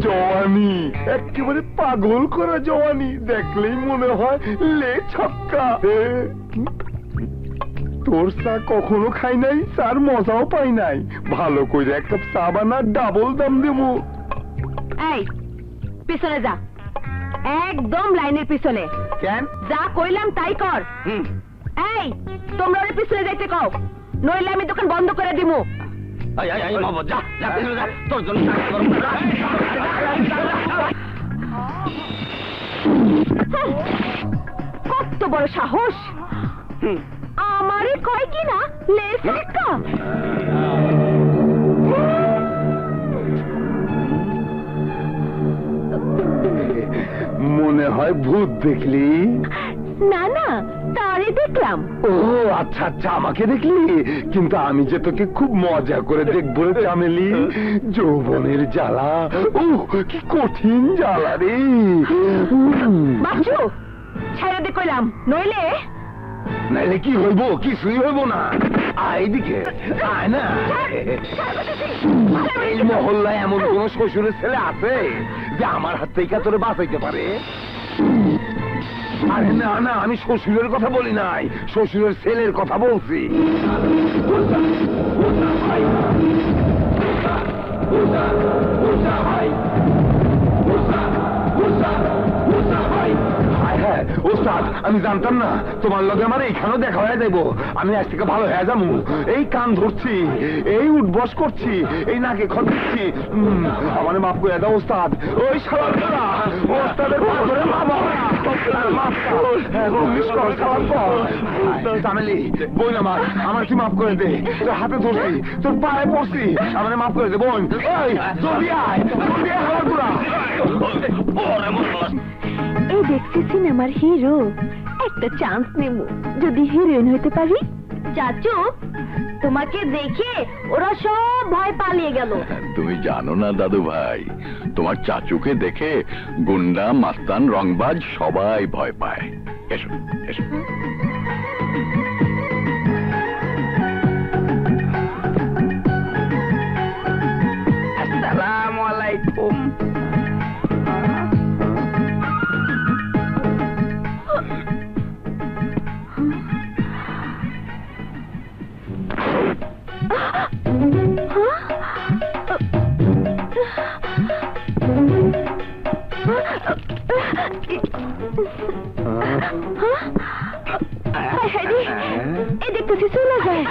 জওয়ানি একেবারে পাগল করা জওয়ানি, দেখলেই মনে হয় লে ছক্কা। তোর চা কখনো খাই নাই, চার মজাও পাই নাই। ভালো করে এক কাপ চা বানা, ডাবল দাম দেবো। এই পিছনে যা, একদম লাইনের পিছনে। কেন? যা কইলাম তাই কর। এই তোমরা ওর পিছনে যাইতে কও, নইলে আমি দোকান বন্ধ করে দিমু। কত বড় সাহস, আমারে কয় কি না লেস একটা। মনে হয় ভূত দেখলি? না না, তারে দেখলাম। ও আচ্ছা আচ্ছা, আমাকে দেখলি? কিন্তু আমি যে তোকে খুব মজা করে দেখবো রে চামেলি। যৌবনের জ্বালা, ও কি কঠিন জ্বালা রে। বাচ্চু ছেড়ে দে কইলাম, নইলে নাইলে কি হইব? কিছুই হইব না। আয় দিকে আয় না। এই মহল্লায় এমন কোন শ্বশুরের ছেলে আছে যে আমার হাত থেকে তোরে বাঁচাইতে পারে? আরে না না, আমি শ্বশুরের কথা বলি নাই, শ্বশুরের ছেলের কথা বলছি। ওস্তাদ, আমি জানতাম না তোমার লগে আমার এইখানেও দেখা হয়ে যাইব। আমি আজ থেকে ভালো হয়ে যাবো। এই কান ধরছি, এই উঠবস করছি, এই নাকে খত দিচ্ছি। আমার মাফ করে দাও ওস্তাদ। ওই সারা ওস্তাদের চামেলি বোন, আমার কি মাফ করে দে। তোর হাতে ধরছি, তোর পায়ে পড়ছি, আমার মাফ করে দে বোন। জলদি আয়, জলদি আয় আমার পুরা। এই দেখছি সিনেমার হিরো, একটা চান্স নেব, যদি হিরোইন হইতে পারি। চাচু, তোমাকে দেখে ওরা সব ভয় পালিয়ে গেল। তুমি জানো না দাদু ভাই, তোমার চাচুকে দেখে গুন্ডা, মাস্তান, রংবাজ সবাই ভয় পায়। এসো এসো। আসসালামু আলাইকুম। এই দেখতেছি চলে যায়।